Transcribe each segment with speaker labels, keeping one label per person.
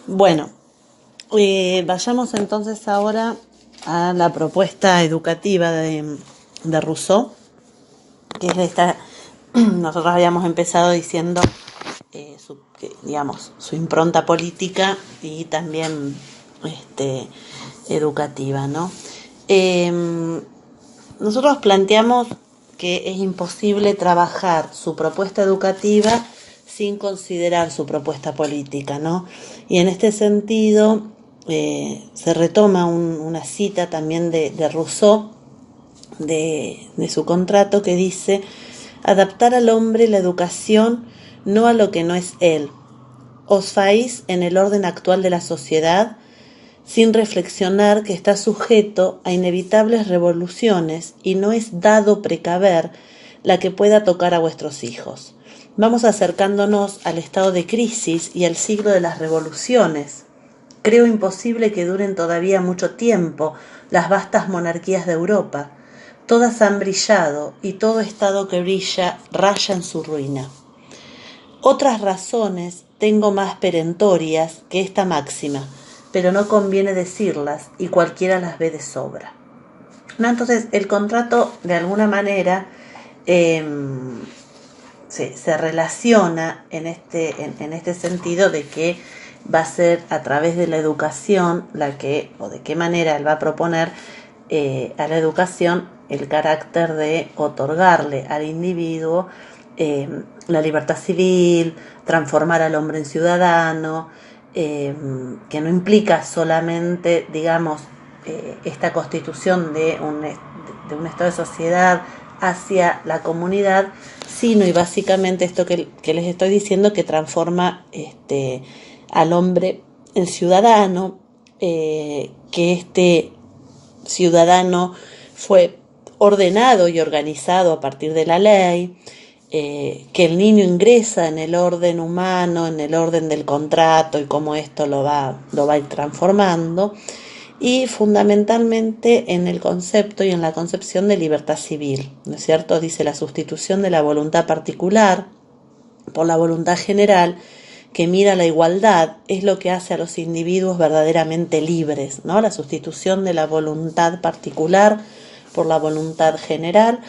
Speaker 1: Bueno, vayamos entonces ahora a la propuesta educativa de Rousseau, que es esta. Nosotros habíamos empezado diciendo su impronta política y también educativa, ¿no? Nosotros planteamos que es imposible trabajar su propuesta educativa sin considerar su propuesta política, ¿no? Y en este sentido se retoma una cita también de Rousseau, de su contrato, que dice: adaptar al hombre la educación no a lo que no es él. Os faís en el orden actual de la sociedad sin reflexionar que está sujeto a inevitables revoluciones y no es dado precaver la que pueda tocar a vuestros hijos. Vamos acercándonos al estado de crisis y al siglo de las revoluciones. Creo imposible que duren todavía mucho tiempo las vastas monarquías de Europa. Todas han brillado y todo estado que brilla raya en su ruina. Otras razones tengo más perentorias que esta máxima, pero no conviene decirlas y cualquiera las ve de sobra. ¿No? Entonces el contrato de alguna manera se relaciona en este sentido de que va a ser a través de la educación o de qué manera él va a proponer a la educación el carácter de otorgarle al individuo la libertad civil, transformar al hombre en ciudadano, que no implica solamente, digamos, esta constitución de un estado de sociedad hacia la comunidad, sino y básicamente esto que les estoy diciendo, que transforma al hombre en ciudadano, que este ciudadano fue ordenado y organizado a partir de la ley, que el niño ingresa en el orden humano, en el orden del contrato, y cómo esto lo va a ir transformando, y fundamentalmente en el concepto y en la concepción de libertad civil, ¿no es cierto? Dice: la sustitución de la voluntad particular por la voluntad general, que mira la igualdad, es lo que hace a los individuos verdaderamente libres, ¿no? La sustitución de la voluntad particular por la voluntad general,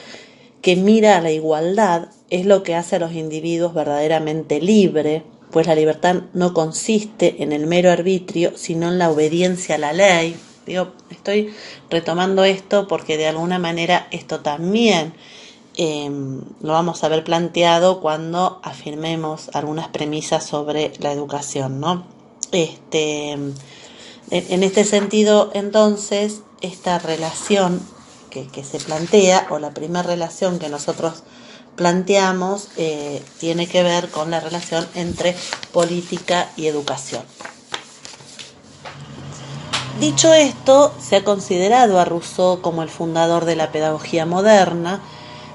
Speaker 1: que mira a la igualdad, es lo que hace a los individuos verdaderamente libres, pues la libertad no consiste en el mero arbitrio, sino en la obediencia a la ley. Estoy retomando esto porque de alguna manera esto también lo vamos a ver planteado cuando afirmemos algunas premisas sobre la educación, ¿no? En este sentido, entonces, esta relación que se plantea, o la primera relación que nosotros planteamos, tiene que ver con la relación entre política y educación. Dicho esto, se ha considerado a Rousseau como el fundador de la pedagogía moderna,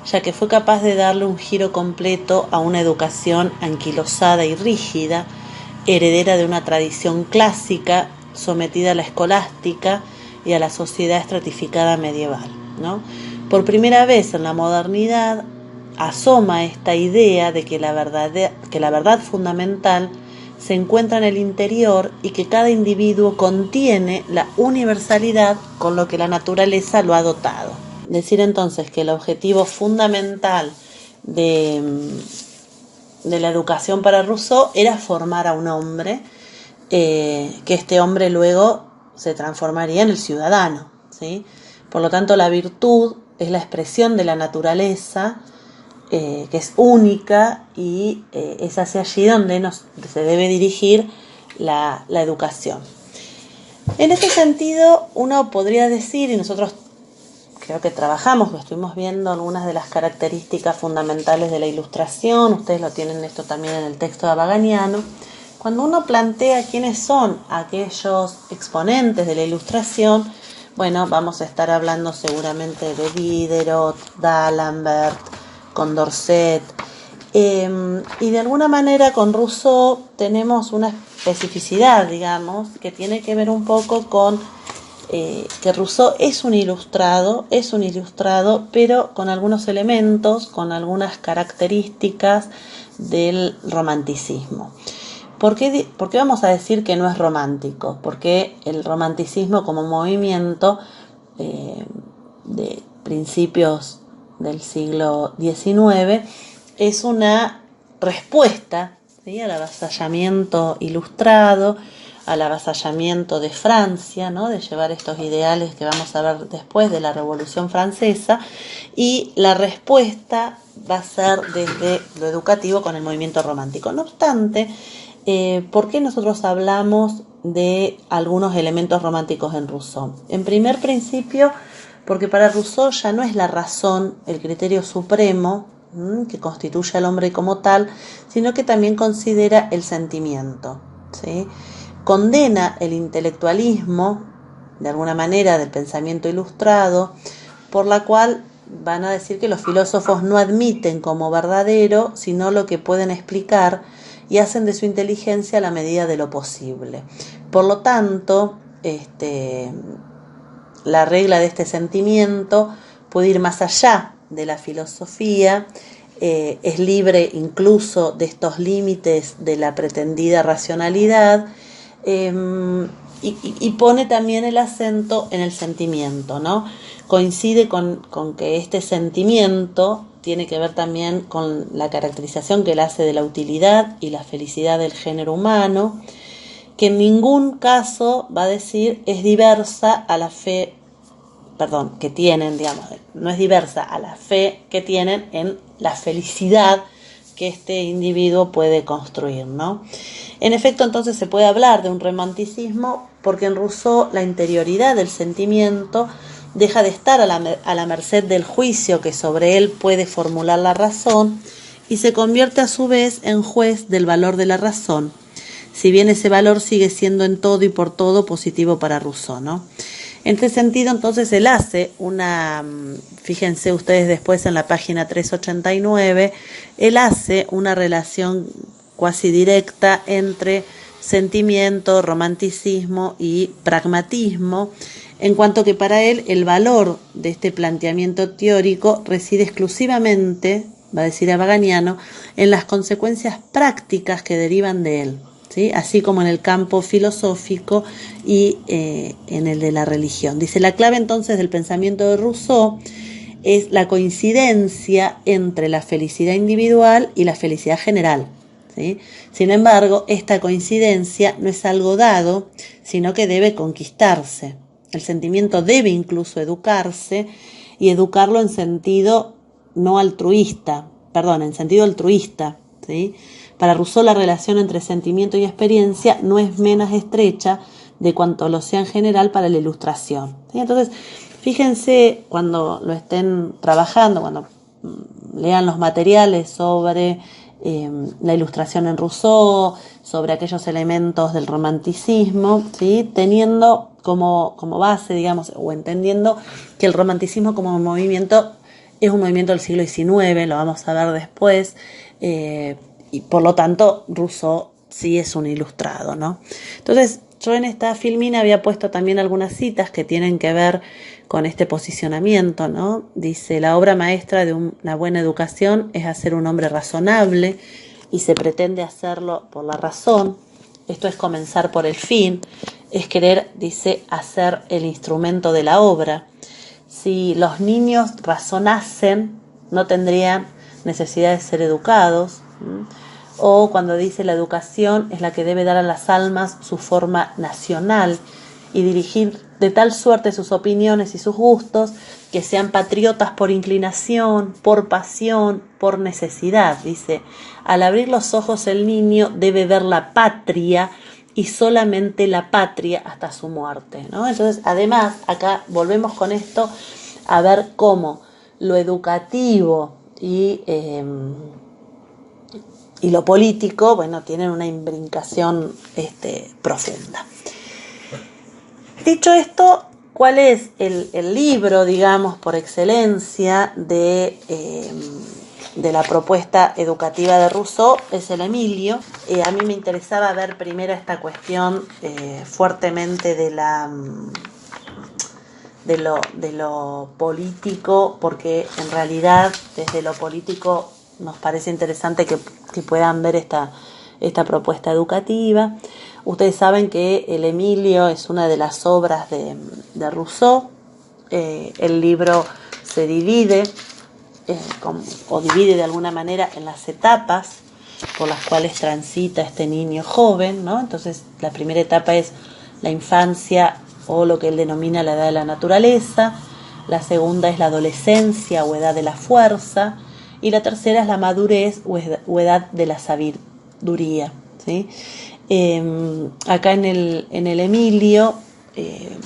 Speaker 1: ya que fue capaz de darle un giro completo a una educación anquilosada y rígida, heredera de una tradición clásica, sometida a la escolástica y a la sociedad estratificada medieval, ¿no? Por primera vez en la modernidad asoma esta idea de que la verdad fundamental se encuentra en el interior y que cada individuo contiene la universalidad con lo que la naturaleza lo ha dotado. Decir entonces que el objetivo fundamental de la educación para Rousseau era formar a un hombre, que este hombre luego se transformaría en el ciudadano, ¿sí? Por lo tanto, la virtud es la expresión de la naturaleza, que es única, y es hacia allí donde se debe dirigir la educación. En este sentido, uno podría decir, y nosotros creo que estuvimos viendo algunas de las características fundamentales de la Ilustración, ustedes lo tienen esto también en el texto de Abaganiano. Cuando uno plantea quiénes son aquellos exponentes de la Ilustración, bueno, vamos a estar hablando seguramente de Diderot, d'Alembert, Condorcet, y de alguna manera con Rousseau tenemos una especificidad, digamos, que tiene que ver un poco con que Rousseau es un ilustrado, pero con algunos elementos, con algunas características del romanticismo. ¿Por qué vamos a decir que no es romántico? Porque el romanticismo como movimiento de principios del siglo XIX es una respuesta, ¿sí?, al avasallamiento ilustrado, al avasallamiento de Francia, ¿no?, de llevar estos ideales que vamos a ver después de la Revolución Francesa, y la respuesta va a ser desde lo educativo con el movimiento romántico. No obstante, ¿por qué nosotros hablamos de algunos elementos románticos en Rousseau? En primer principio, porque para Rousseau ya no es la razón el criterio supremo que constituye al hombre como tal, sino que también considera el sentimiento, ¿sí? Condena el intelectualismo, de alguna manera, del pensamiento ilustrado, por la cual van a decir que los filósofos no admiten como verdadero, sino lo que pueden explicar, y hacen de su inteligencia la medida de lo posible. Por lo tanto, la regla de este sentimiento puede ir más allá de la filosofía, es libre incluso de estos límites de la pretendida racionalidad, y pone también el acento en el sentimiento, ¿no? Coincide con que este sentimiento tiene que ver también con la caracterización que él hace de la utilidad y la felicidad del género humano, que en ningún caso va a decir es diversa a la fe, que tienen, digamos, no es diversa a la fe que tienen en la felicidad que este individuo puede construir, ¿no? En efecto, entonces se puede hablar de un romanticismo porque en Rousseau la interioridad del sentimiento deja de estar a la merced del juicio que sobre él puede formular la razón y se convierte a su vez en juez del valor de la razón, si bien ese valor sigue siendo en todo y por todo positivo para Rousseau, ¿no? En este sentido, entonces, él hace fíjense ustedes después en la página 389, él hace una relación cuasi directa entre sentimiento, romanticismo y pragmatismo, en cuanto que para él el valor de este planteamiento teórico reside exclusivamente, va a decir Abaganiano, en las consecuencias prácticas que derivan de él, ¿sí?, así como en el campo filosófico y en el de la religión. Dice, la clave entonces del pensamiento de Rousseau es la coincidencia entre la felicidad individual y la felicidad general, ¿sí? Sin embargo, esta coincidencia no es algo dado, sino que debe conquistarse. El sentimiento debe incluso educarse, y educarlo en sentido no altruista, en sentido altruista, ¿sí? Para Rousseau la relación entre sentimiento y experiencia no es menos estrecha de cuanto lo sea en general para la ilustración, ¿sí? Entonces, fíjense cuando lo estén trabajando, cuando lean los materiales sobre la ilustración en Rousseau, sobre aquellos elementos del romanticismo, ¿sí?, teniendo como base, digamos, o entendiendo que el romanticismo como movimiento es un movimiento del siglo XIX, lo vamos a ver después, y por lo tanto Rousseau sí es un ilustrado, ¿no? Entonces, yo en esta filmina había puesto también algunas citas que tienen que ver con este posicionamiento, ¿no? Dice, la obra maestra de una buena educación es hacer un hombre razonable, y se pretende hacerlo por la razón. Esto es comenzar por el fin, es querer, dice, hacer el instrumento de la obra. Si los niños razonasen, no tendrían necesidad de ser educados. O cuando dice la educación es la que debe dar a las almas su forma nacional y dirigir de tal suerte sus opiniones y sus gustos que sean patriotas por inclinación, por pasión, por necesidad. Dice, al abrir los ojos el niño debe ver la patria y solamente la patria hasta su muerte, ¿no? Entonces, además, acá volvemos con esto a ver cómo lo educativo y lo político, bueno, tienen una imbricación profunda. Dicho esto, ¿cuál es el libro, digamos, por excelencia de la propuesta educativa de Rousseau? Es el Emilio. A mí me interesaba ver primero esta cuestión fuertemente de lo político, porque en realidad desde lo político nos parece interesante que puedan ver esta propuesta educativa. Ustedes saben que el Emilio es una de las obras de Rousseau. El libro se divide o divide de alguna manera en las etapas por las cuales transita este niño joven, ¿no? Entonces la primera etapa es la infancia o lo que él denomina la edad de la naturaleza, la segunda es la adolescencia o edad de la fuerza, y la tercera es la madurez o edad de la sabiduría, ¿sí? Acá en el Emilio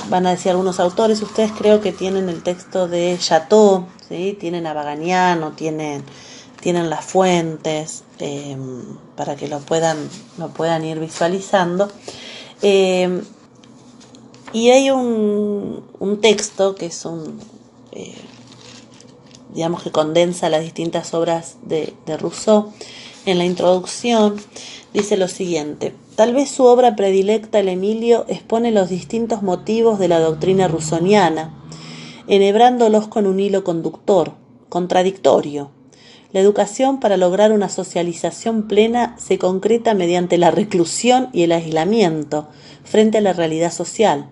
Speaker 1: van a decir algunos autores, ustedes creo que tienen el texto de Chateau, ¿sí? Tienen a Bagañano, tienen las fuentes para que lo puedan ir visualizando. Y hay un texto que es digamos que condensa las distintas obras de Rousseau. En la introducción dice lo siguiente: tal vez su obra predilecta, el Emilio, expone los distintos motivos de la doctrina rousseauiana, enhebrándolos con un hilo conductor, contradictorio. La educación para lograr una socialización plena se concreta mediante la reclusión y el aislamiento frente a la realidad social.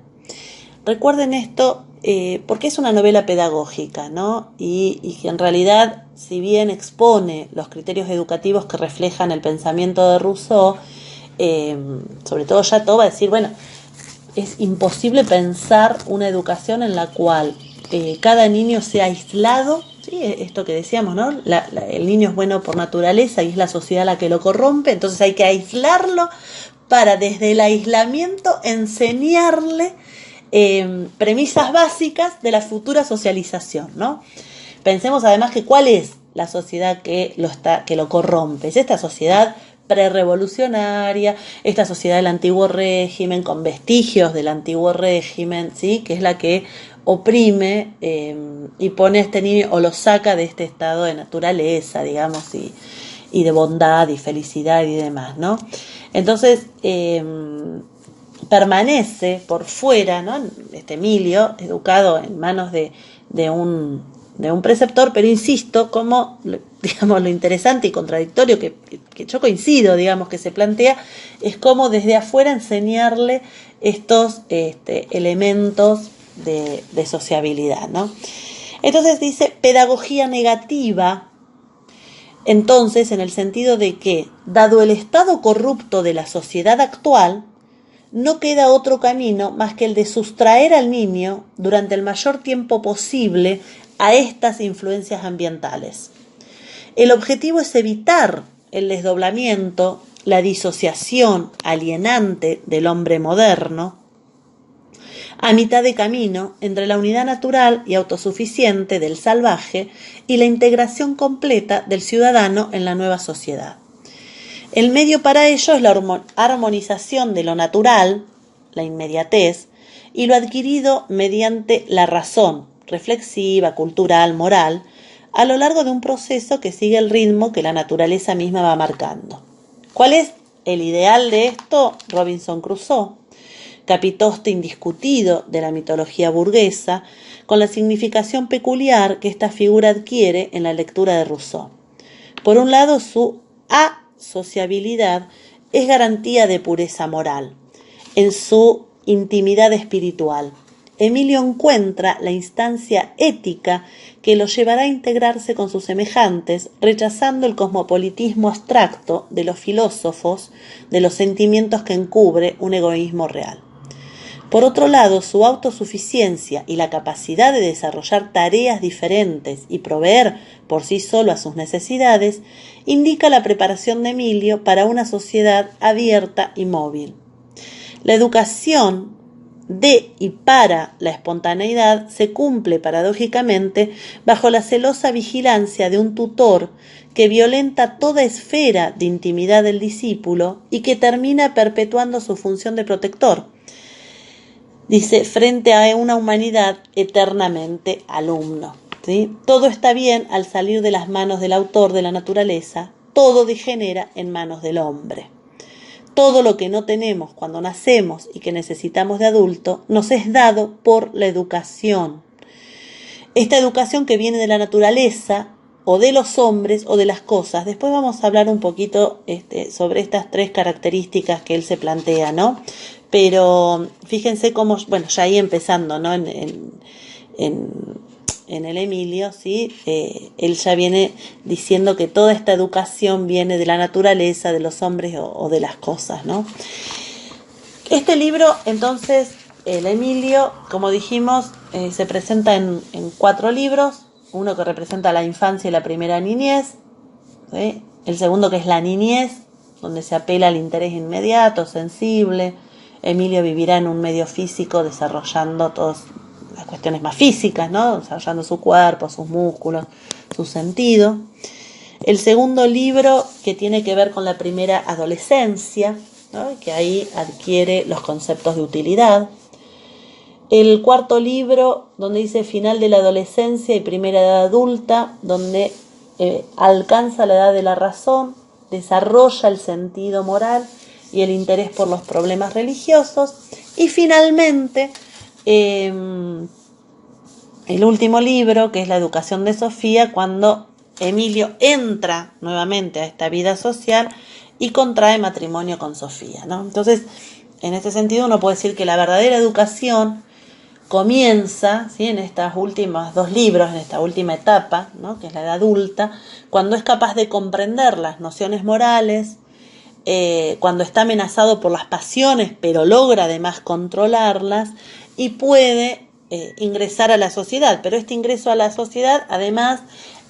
Speaker 1: Recuerden esto porque es una novela pedagógica, ¿no? Y que en realidad, si bien expone los criterios educativos que reflejan el pensamiento de Rousseau, sobre todo Chateau va a decir, bueno, es imposible pensar una educación en la cual cada niño sea aislado, ¿sí? Esto que decíamos, ¿no? El niño es bueno por naturaleza y es la sociedad la que lo corrompe, entonces hay que aislarlo para desde el aislamiento enseñarle premisas básicas de la futura socialización, ¿no? Pensemos además que cuál es la sociedad que lo corrompe. Es esta sociedad prerevolucionaria, esta sociedad del antiguo régimen, con vestigios del antiguo régimen, ¿sí? Que es la que oprime y pone a este niño o lo saca de este estado de naturaleza, digamos, y de bondad y felicidad y demás, ¿no? Entonces, permanece por fuera, ¿no? Este Emilio, educado en manos de un preceptor, pero insisto, como, digamos, lo interesante y contradictorio que yo coincido, digamos, que se plantea, es cómo desde afuera enseñarle estos elementos de sociabilidad, ¿no? Entonces dice pedagogía negativa, entonces, en el sentido de que, dado el estado corrupto de la sociedad actual, no queda otro camino más que el de sustraer al niño durante el mayor tiempo posible a estas influencias ambientales. El objetivo es evitar el desdoblamiento, la disociación alienante del hombre moderno, a mitad de camino entre la unidad natural y autosuficiente del salvaje y la integración completa del ciudadano en la nueva sociedad. El medio para ello es la armonización de lo natural, la inmediatez, y lo adquirido mediante la razón reflexiva, cultural, moral, a lo largo de un proceso que sigue el ritmo que la naturaleza misma va marcando. ¿Cuál es el ideal de esto? Robinson Crusoe, capitoste indiscutido de la mitología burguesa, con la significación peculiar que esta figura adquiere en la lectura de Rousseau. Por un lado, su asociabilidad es garantía de pureza moral. En su intimidad espiritual, Emilio encuentra la instancia ética que lo llevará a integrarse con sus semejantes, rechazando el cosmopolitismo abstracto de los filósofos de los sentimientos que encubre un egoísmo real. Por otro lado, su autosuficiencia y la capacidad de desarrollar tareas diferentes y proveer por sí solo a sus necesidades indica la preparación de Emilio para una sociedad abierta y móvil. La educación de y para la espontaneidad se cumple paradójicamente bajo la celosa vigilancia de un tutor que violenta toda esfera de intimidad del discípulo y que termina perpetuando su función de protector. Dice, frente a una humanidad eternamente alumno, ¿sí? Todo está bien al salir de las manos del autor de la naturaleza, todo degenera en manos del hombre. Todo lo que no tenemos cuando nacemos y que necesitamos de adulto nos es dado por la educación. Esta educación que viene de la naturaleza o de los hombres o de las cosas. Después vamos a hablar un poquito sobre estas tres características que él se plantea, ¿no? Pero fíjense cómo, bueno, ya ahí empezando, ¿no? En el Emilio, ¿sí? Él ya viene diciendo que toda esta educación viene de la naturaleza, de los hombres o de las cosas, ¿no? Este libro, entonces, el Emilio, como dijimos, se presenta en 4 libros. Uno que representa la infancia y la primera niñez, ¿sí? El segundo que es la niñez, donde se apela al interés inmediato, sensible. Emilio vivirá en un medio físico desarrollando todas las cuestiones más físicas, ¿no? Desarrollando su cuerpo, sus músculos, su sentido. El segundo libro que tiene que ver con la primera adolescencia, ¿no? Que ahí adquiere los conceptos de utilidad. El cuarto libro, donde dice final de la adolescencia y primera edad adulta, donde alcanza la edad de la razón, desarrolla el sentido moral y el interés por los problemas religiosos. Y finalmente, el último libro, que es La educación de Sofía, cuando Emilio entra nuevamente a esta vida social y contrae matrimonio con Sofía, ¿no? Entonces, en este sentido, uno puede decir que la verdadera educación comienza, ¿sí? En estos últimos 2 libros, en esta última etapa, ¿no? Que es la edad adulta, cuando es capaz de comprender las nociones morales, cuando está amenazado por las pasiones, pero logra además controlarlas y puede ingresar a la sociedad. Pero este ingreso a la sociedad además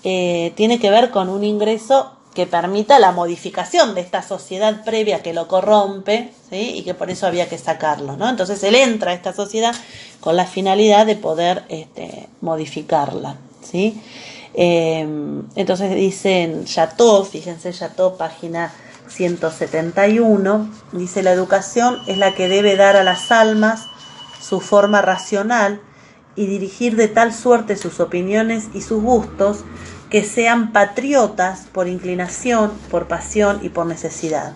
Speaker 1: tiene que ver con un ingreso que permita la modificación de esta sociedad previa que lo corrompe, ¿sí? Y que por eso había que sacarlo, ¿no? Entonces él entra a esta sociedad con la finalidad de poder modificarla, ¿sí? Entonces dicen Chateau, fíjense Chateau, página 171, dice: la educación es la que debe dar a las almas su forma racional y dirigir de tal suerte sus opiniones y sus gustos que sean patriotas por inclinación, por pasión y por necesidad.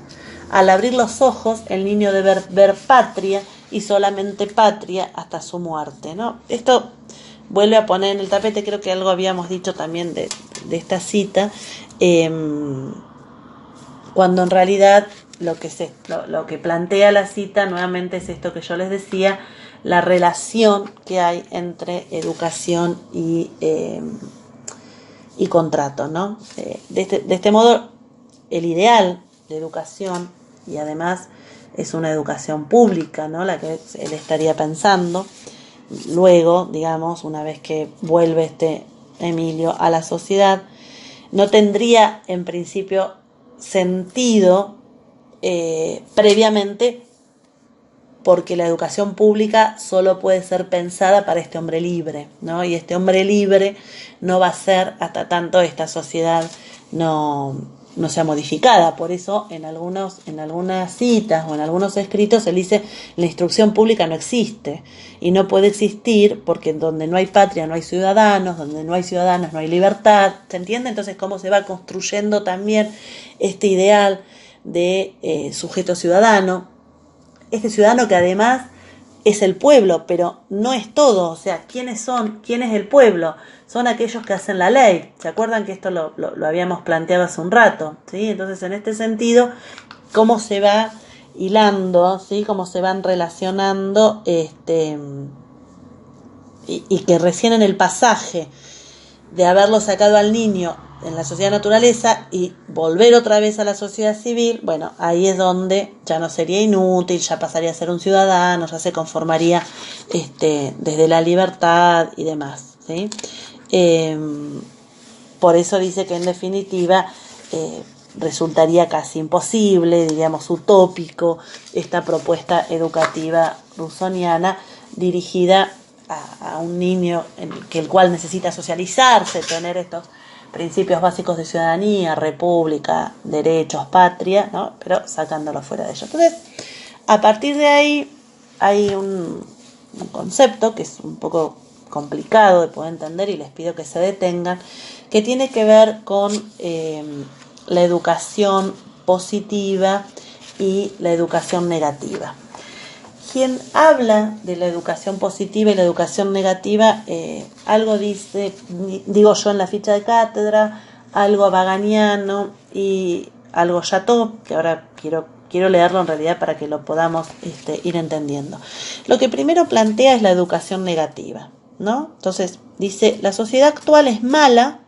Speaker 1: Al abrir los ojos, el niño debe ver patria y solamente patria hasta su muerte, ¿no? Esto vuelve a poner en el tapete, creo que algo habíamos dicho también de esta cita, cuando en realidad lo que plantea la cita nuevamente es esto que yo les decía, la relación que hay entre educación y contrato, ¿no? De este modo, el ideal de educación, y además es una educación pública, ¿no? La que él estaría pensando, luego, digamos, una vez que vuelve Emilio a la sociedad, no tendría en principio sentido previamente, porque la educación pública solo puede ser pensada para este hombre libre, ¿no? Y este hombre libre no va a ser hasta tanto esta sociedad no sea modificada. Por eso en algunas citas o en algunos escritos él dice: la instrucción pública no existe y no puede existir porque donde no hay patria no hay ciudadanos, donde no hay ciudadanos no hay libertad. ¿Se entiende? Entonces cómo se va construyendo también este ideal de sujeto ciudadano. Este ciudadano que además es el pueblo, pero no es todo. O sea, ¿quiénes son? ¿Quién es el pueblo? Son aquellos que hacen la ley. ¿Se acuerdan que esto lo habíamos planteado hace un rato? ¿Sí? Entonces, en este sentido, cómo se va hilando, ¿sí? Cómo se van relacionando, y que recién en el pasaje de haberlo sacado al niño en la sociedad naturaleza y volver otra vez a la sociedad civil, bueno, ahí es donde ya no sería inútil, ya pasaría a ser un ciudadano, ya se conformaría desde la libertad y demás, ¿sí? Por eso dice que en definitiva resultaría casi imposible, diríamos utópico, esta propuesta educativa rusoniana dirigida a un niño el cual necesita socializarse, tener estos principios básicos de ciudadanía, república, derechos, patria, ¿no? Pero sacándolo fuera de ello. Entonces, a partir de ahí hay un concepto que es un poco complicado de poder entender y les pido que se detengan, que tiene que ver con la educación positiva y la educación negativa. Quien habla de la educación positiva y la educación negativa, algo dice, digo yo en la ficha de cátedra, algo baganiano y algo Chateau, que ahora quiero leerlo en realidad para que lo podamos ir entendiendo. Lo que primero plantea es la educación negativa, ¿no? Entonces dice, la sociedad actual es mala,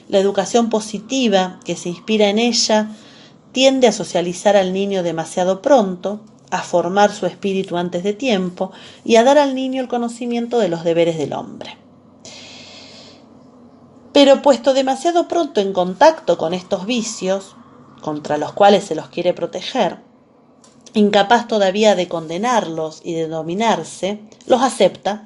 Speaker 1: la educación positiva que se inspira en ella tiende a socializar al niño demasiado pronto, a formar su espíritu antes de tiempo y a dar al niño el conocimiento de los deberes del hombre. Pero puesto demasiado pronto en contacto con estos vicios, contra los cuales se los quiere proteger, incapaz todavía de condenarlos y de dominarse, los acepta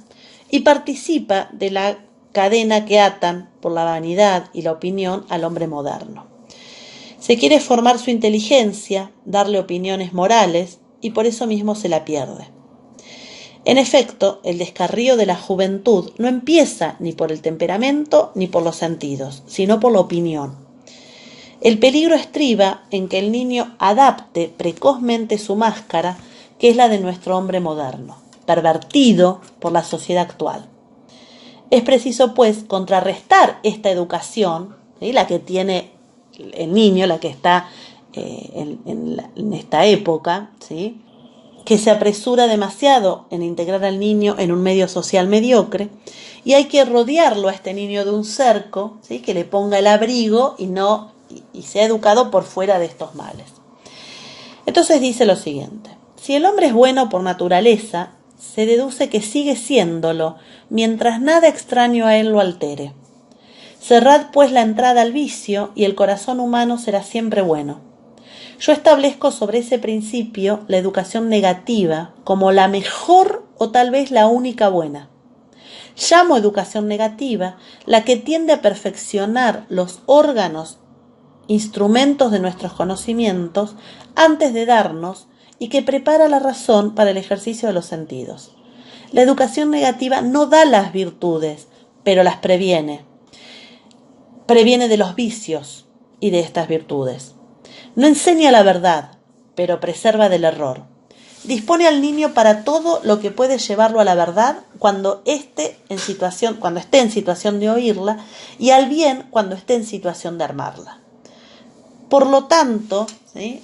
Speaker 1: y participa de la cadena que atan por la vanidad y la opinión al hombre moderno. Se quiere formar su inteligencia, darle opiniones morales y por eso mismo se la pierde. En efecto, el descarrío de la juventud no empieza ni por el temperamento ni por los sentidos, sino por la opinión. El peligro estriba en que el niño adapte precozmente su máscara, que es la de nuestro hombre moderno, pervertido por la sociedad actual. Es preciso, pues, contrarrestar esta educación, ¿sí?, la que tiene el niño, la que está en esta época, ¿sí?, que se apresura demasiado en integrar al niño en un medio social mediocre, y hay que rodearlo a este niño de un cerco, ¿sí?, que le ponga el abrigo y sea educado por fuera de estos males. Entonces dice lo siguiente: si el hombre es bueno por naturaleza, se deduce que sigue siéndolo mientras nada extraño a él lo altere. Cerrad pues la entrada al vicio y el corazón humano será siempre bueno. Yo establezco sobre ese principio la educación negativa como la mejor o tal vez la única buena. Llamo educación negativa la que tiende a perfeccionar los órganos, instrumentos de nuestros conocimientos antes de darnos y que prepara la razón para el ejercicio de los sentidos. La educación negativa no da las virtudes, pero las previene. Previene de los vicios y de estas virtudes. No enseña la verdad, pero preserva del error. Dispone al niño para todo lo que puede llevarlo a la verdad cuando esté en situación de oírla, y al bien cuando esté en situación de armarla. Por lo tanto, ¿sí?,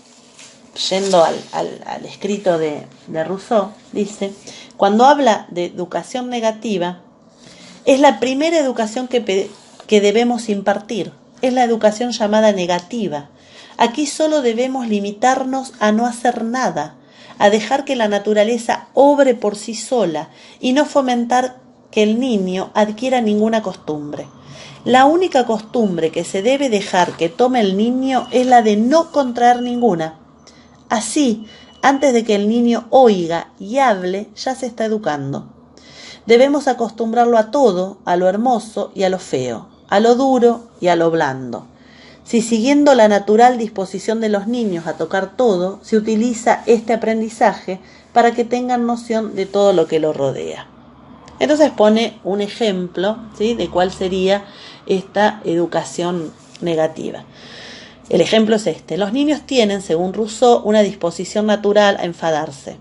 Speaker 1: yendo al escrito de Rousseau, dice, cuando habla de educación negativa, es la primera educación que debemos impartir, es la educación llamada negativa. Aquí solo debemos limitarnos a no hacer nada, a dejar que la naturaleza obre por sí sola y no fomentar que el niño adquiera ninguna costumbre. La única costumbre que se debe dejar que tome el niño es la de no contraer ninguna. Así, antes de que el niño oiga y hable, ya se está educando. Debemos acostumbrarlo a todo, a lo hermoso y a lo feo, a lo duro y a lo blando. Si siguiendo la natural disposición de los niños a tocar todo, se utiliza este aprendizaje para que tengan noción de todo lo que lo rodea. Entonces pone un ejemplo, ¿sí?, de cuál sería esta educación negativa. El ejemplo es este: los niños tienen, según Rousseau, una disposición natural a enfadarse.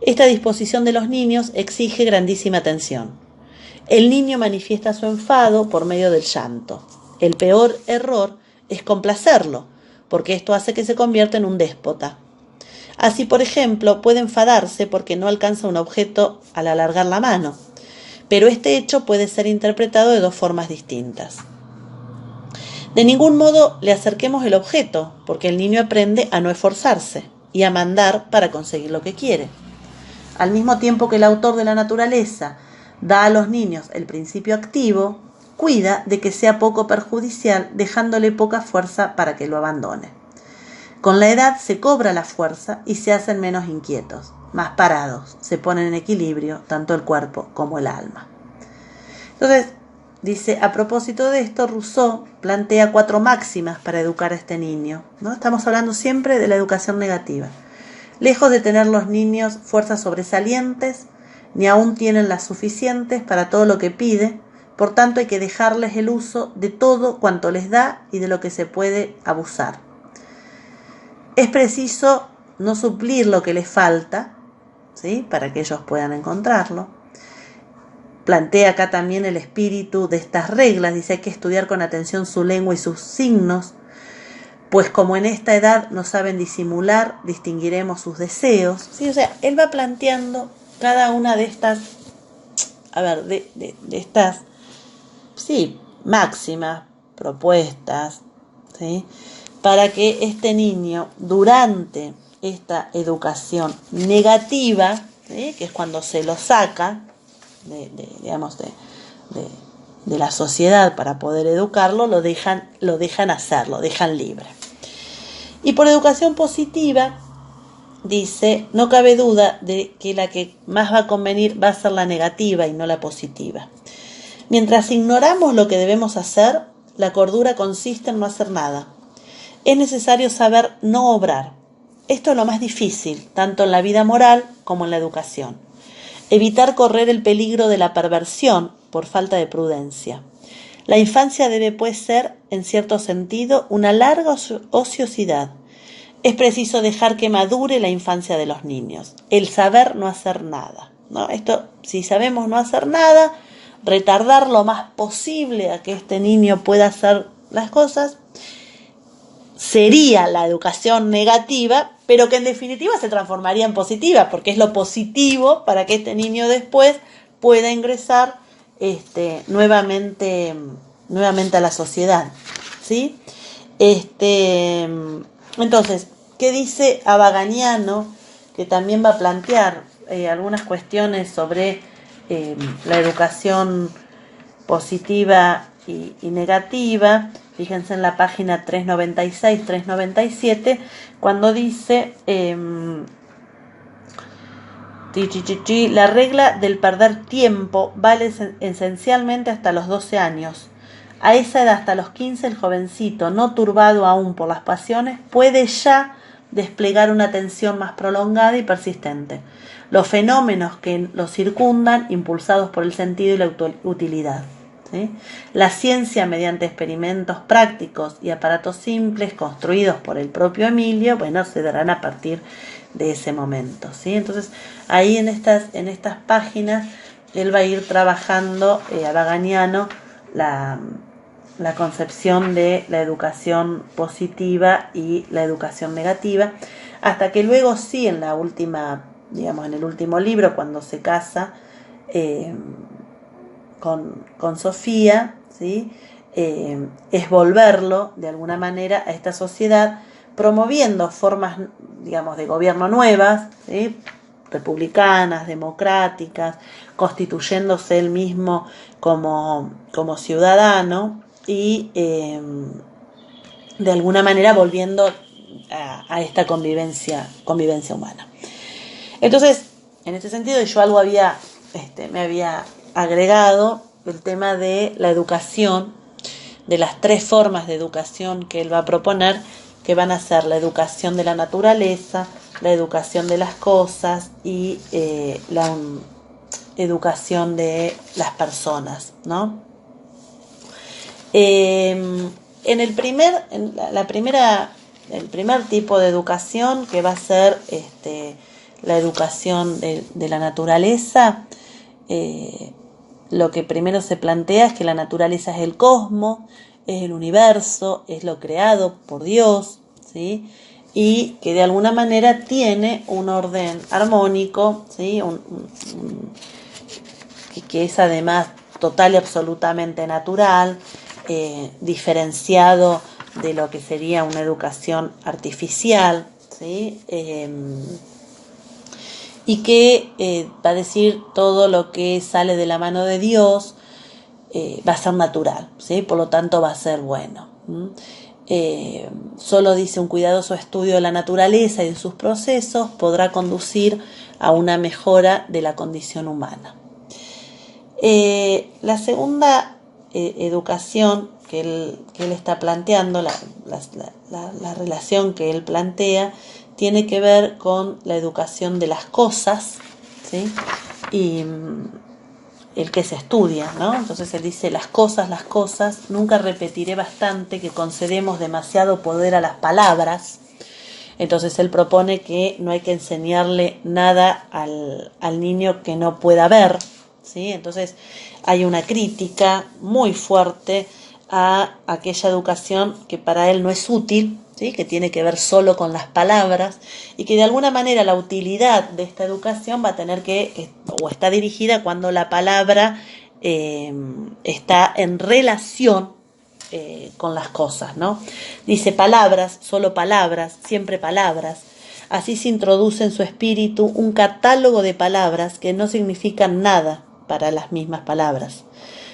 Speaker 1: Esta disposición de los niños exige grandísima atención. El niño manifiesta su enfado por medio del llanto. El peor error es complacerlo, porque esto hace que se convierta en un déspota. Así, por ejemplo, puede enfadarse porque no alcanza un objeto al alargar la mano, pero este hecho puede ser interpretado de dos formas distintas. De ningún modo le acerquemos el objeto, porque el niño aprende a no esforzarse y a mandar para conseguir lo que quiere. Al mismo tiempo que el autor de la naturaleza da a los niños el principio activo, cuida de que sea poco perjudicial, dejándole poca fuerza para que lo abandone. Con la edad se cobra la fuerza y se hacen menos inquietos, más parados, se ponen en equilibrio tanto el cuerpo como el alma. Entonces, dice, a propósito de esto, Rousseau plantea 4 máximas para educar a este niño, ¿no? Estamos hablando siempre de la educación negativa. Lejos de tener los niños fuerzas sobresalientes, ni aún tienen las suficientes para todo lo que pide, por tanto hay que dejarles el uso de todo cuanto les da y de lo que se puede abusar. Es preciso no suplir lo que les falta, ¿sí?, para que ellos puedan encontrarlo, plantea acá también el espíritu de estas reglas. Dice: hay que estudiar con atención su lengua y sus signos, pues como en esta edad no saben disimular, distinguiremos sus deseos. ¿Sí? O sea, él va planteando cada una de estas, de estas, sí, máximas, propuestas, ¿sí? Para que este niño, durante esta educación negativa, ¿sí? Que es cuando se lo saca de la sociedad para poder educarlo, lo dejan hacer, lo dejan libre. Y por educación positiva, dice: no cabe duda de que la que más va a convenir va a ser la negativa y no la positiva. Mientras ignoramos lo que debemos hacer, la cordura consiste en no hacer nada. Es necesario saber no obrar. Esto es lo más difícil, tanto en la vida moral como en la educación. Evitar correr el peligro de la perversión por falta de prudencia. La infancia debe, pues, ser, en cierto sentido, una larga ociosidad. Es preciso dejar que madure la infancia de los niños, el saber no hacer nada, ¿no? Esto, si sabemos no hacer nada, retardar lo más posible a que este niño pueda hacer las cosas, sería la educación negativa, pero que en definitiva se transformaría en positiva, porque es lo positivo para que este niño después pueda ingresar nuevamente a la sociedad, ¿sí? Entonces, ¿qué dice Abaganiano? Que también va a plantear algunas cuestiones sobre la educación positiva y negativa. Fíjense en la página 396, 397, cuando dice: la regla del perder tiempo vale esencialmente hasta los 12 años. A esa edad, hasta los 15, el jovencito, no turbado aún por las pasiones, puede ya desplegar una atención más prolongada y persistente. Los fenómenos que lo circundan, impulsados por el sentido y la utilidad. ¿Sí? La ciencia, mediante experimentos prácticos y aparatos simples construidos por el propio Emilio, se darán a partir de ese momento, ¿sí? Entonces, ahí en estas páginas él va a ir trabajando, Abaganiano, la concepción de la educación positiva y la educación negativa, hasta que luego sí, en la última, en el último libro, cuando se casa con Sofía, ¿sí? Es volverlo de alguna manera a esta sociedad, promoviendo formas, de gobierno nuevas, ¿sí? Republicanas, democráticas, constituyéndose él mismo como ciudadano y de alguna manera volviendo a esta convivencia humana. Entonces, en este sentido, yo algo me había agregado el tema de la educación, de las 3 formas de educación que él va a proponer, que van a ser la educación de la naturaleza, la educación de las cosas y la educación de las personas, ¿no? El primer tipo de educación, que va a ser la educación de la naturaleza, lo que primero se plantea es que la naturaleza es el cosmos, es el universo, es lo creado por Dios, ¿sí? Y que de alguna manera tiene un orden armónico, ¿sí? Que es además total y absolutamente natural, diferenciado de lo que sería una educación artificial, ¿sí? Y que va a decir todo lo que sale de la mano de Dios va a ser natural, ¿sí? Por lo tanto va a ser bueno. Solo dice: un cuidadoso estudio de la naturaleza y de sus procesos podrá conducir a una mejora de la condición humana. La segunda educación que él está planteando, la relación que él plantea, tiene que ver con la educación de las cosas, ¿sí? Y el que se estudia, ¿no? Entonces él dice: las cosas, nunca repetiré bastante que concedemos demasiado poder a las palabras. Entonces él propone que no hay que enseñarle nada al niño que no pueda ver, ¿sí? Entonces hay una crítica muy fuerte a aquella educación que para él no es útil, ¿sí? Que tiene que ver solo con las palabras y que de alguna manera la utilidad de esta educación va a tener que, o está dirigida cuando la palabra está en relación con las cosas, ¿no? Dice palabras, solo palabras, siempre palabras. Así se introduce en su espíritu un catálogo de palabras que no significan nada para las mismas palabras.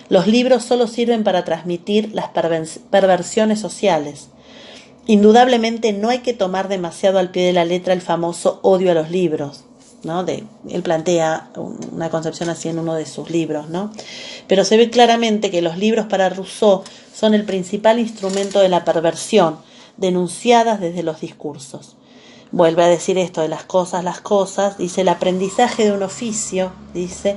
Speaker 1: Los libros solo sirven para transmitir las perversiones sociales. Indudablemente no hay que tomar demasiado al pie de la letra el famoso odio a los libros, ¿no? Él plantea una concepción así en uno de sus libros, ¿no? Pero se ve claramente que los libros para Rousseau son el principal instrumento de la perversión, denunciadas desde los discursos. Vuelve a decir esto de las cosas, dice el aprendizaje de un oficio, dice,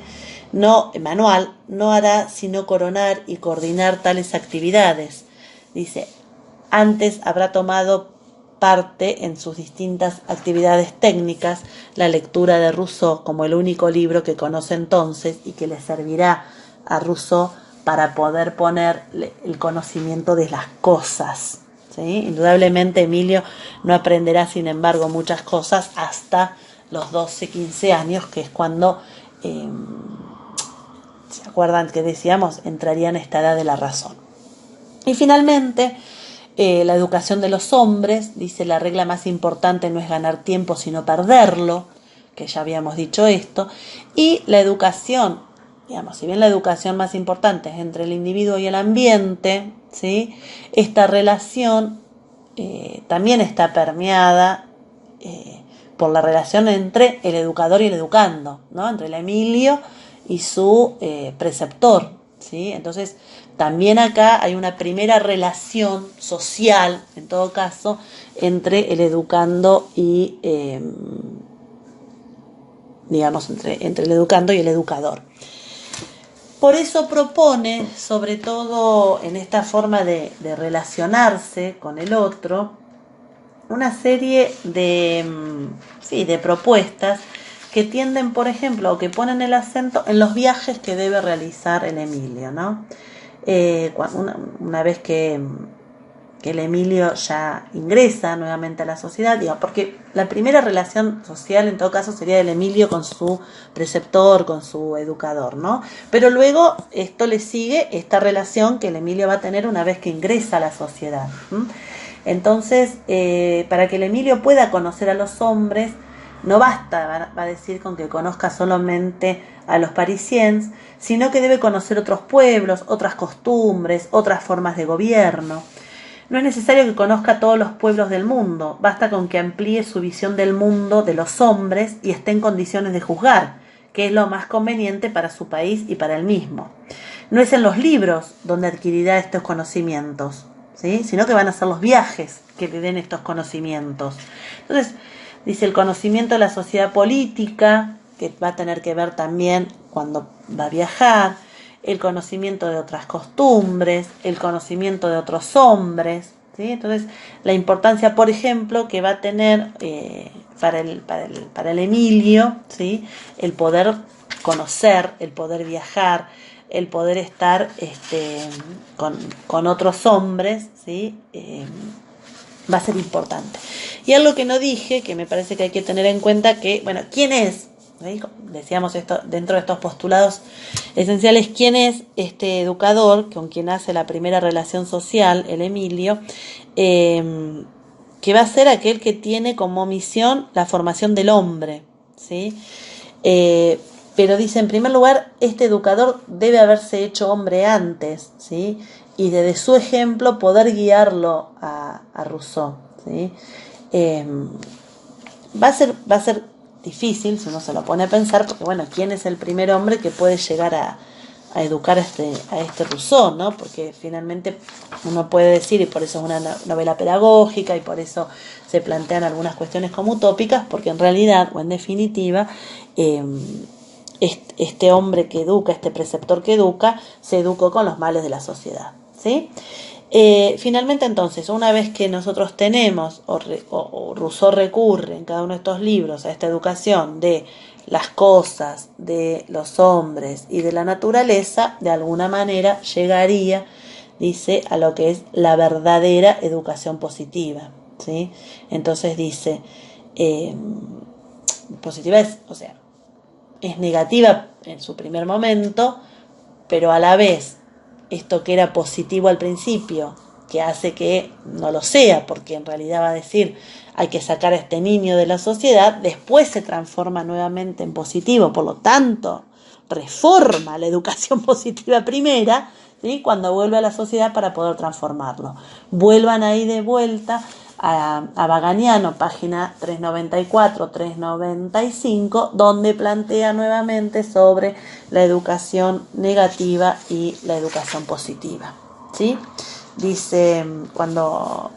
Speaker 1: no, manual, no hará sino coronar y coordinar tales actividades. Dice, antes habrá tomado parte en sus distintas actividades técnicas la lectura de Rousseau como el único libro que conoce entonces y que le servirá a Rousseau para poder poner el conocimiento de las cosas. ¿Sí? Indudablemente Emilio no aprenderá, sin embargo, muchas cosas hasta los 12, 15 años, que es cuando, ¿se acuerdan que decíamos? Entraría en esta edad de la razón. Y finalmente, la educación de los hombres, dice la regla más importante no es ganar tiempo sino perderlo, que ya habíamos dicho esto, y la educación, digamos, si bien la educación más importante es entre el individuo y el ambiente, ¿sí? Esta relación también está permeada por la relación entre el educador y el educando, ¿no? Entre el Emilio y su preceptor, ¿sí? Entonces, también acá hay una primera relación social, en todo caso, entre el educando y, digamos, entre el educando y el educador. Por eso propone, sobre todo en esta forma de relacionarse con el otro, una serie de propuestas que tienden, por ejemplo, o que ponen el acento en los viajes que debe realizar el Emilio, ¿no? Una vez que el Emilio ya ingresa nuevamente a la sociedad, digo, porque la primera relación social en todo caso sería el Emilio con su preceptor, con su educador, ¿no? Pero luego esto le sigue esta relación que el Emilio va a tener una vez que ingresa a la sociedad. Entonces, para que el Emilio pueda conocer a los hombres, no basta, va a decir, con que conozca solamente a los parisiens, sino que debe conocer otros pueblos, otras costumbres, otras formas de gobierno. No es necesario que conozca todos los pueblos del mundo, basta con que amplíe su visión del mundo, de los hombres, y esté en condiciones de juzgar, que es lo más conveniente para su país y para él mismo. No es en los libros donde adquirirá estos conocimientos, ¿sí? Sino que van a ser los viajes que le den estos conocimientos. Entonces, dice el conocimiento de la sociedad política, que va a tener que ver también cuando va a viajar, el conocimiento de otras costumbres, el conocimiento de otros hombres, ¿sí? Entonces, la importancia, por ejemplo, que va a tener para el Emilio, ¿sí? El poder conocer, el poder viajar, el poder estar con otros hombres, ¿sí? Va a ser importante. Y algo que no dije, que me parece que hay que tener en cuenta, que, bueno, ¿quién es? Decíamos esto dentro de estos postulados esenciales, ¿quién es este educador con quien hace la primera relación social, el Emilio? Que va a ser aquel que tiene como misión la formación del hombre, ¿sí? Pero dice, en primer lugar, este educador debe haberse hecho hombre antes, ¿sí? Y desde su ejemplo poder guiarlo a Rousseau, ¿sí? Va a ser difícil si uno se lo pone a pensar, porque bueno, ¿quién es el primer hombre que puede llegar a educar a este Rousseau, ¿no? Porque finalmente uno puede decir, y por eso es una novela pedagógica, y por eso se plantean algunas cuestiones como utópicas, porque en realidad, o en definitiva, este hombre que educa, este preceptor que educa, se educó con los males de la sociedad, ¿sí? Finalmente, entonces, una vez que nosotros tenemos, o Rousseau recurre en cada uno de estos libros a esta educación de las cosas, de los hombres y de la naturaleza, de alguna manera llegaría, dice, a lo que es la verdadera educación positiva, ¿sí? Entonces dice, positiva es, o sea, es negativa en su primer momento, pero a la vez, esto que era positivo al principio, que hace que no lo sea, porque en realidad va a decir, hay que sacar a este niño de la sociedad, después se transforma nuevamente en positivo, por lo tanto, reforma la educación positiva primera, ¿sí? Cuando vuelve a la sociedad para poder transformarlo. Vuelvan ahí de vuelta a Baganiano, página 394, 395, donde plantea nuevamente sobre la educación negativa y la educación positiva, ¿sí? Dice, cuando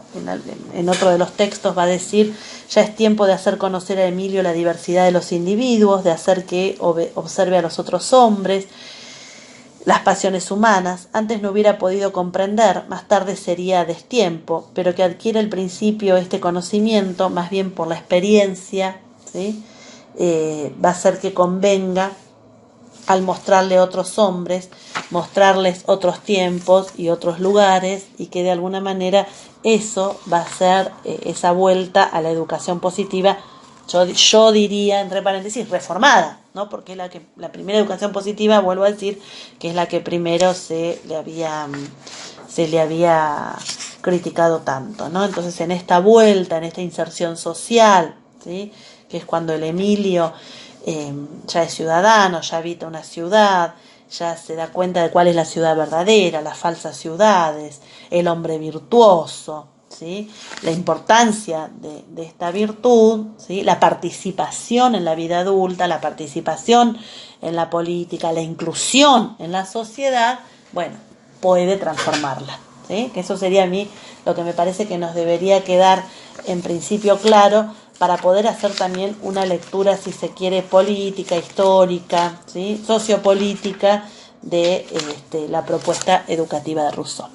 Speaker 1: en otro de los textos va a decir, ya es tiempo de hacer conocer a Emilio la diversidad de los individuos, de hacer que observe a los otros hombres, las pasiones humanas. Antes no hubiera podido comprender, más tarde sería a destiempo, pero que adquiere el principio este conocimiento, más bien por la experiencia, ¿sí? Va a hacer que convenga al mostrarle otros hombres, mostrarles otros tiempos y otros lugares, y que de alguna manera eso va a ser esa vuelta a la educación positiva, yo diría, entre paréntesis, reformada, ¿no? Porque la primera educación positiva, vuelvo a decir, que es la que primero se le había criticado tanto, ¿no? Entonces, en esta vuelta, en esta inserción social, ¿sí? Que es cuando el Emilio ya es ciudadano, ya habita una ciudad, ya se da cuenta de cuál es la ciudad verdadera, las falsas ciudades, el hombre virtuoso, ¿sí? La importancia de esta virtud, ¿sí? La participación en la vida adulta, la participación en la política, la inclusión en la sociedad, bueno, puede transformarla, ¿sí? Que eso sería a mí lo que me parece que nos debería quedar en principio claro, para poder hacer también una lectura, si se quiere, política, histórica, ¿sí? Sociopolítica de la propuesta educativa de Rousseau.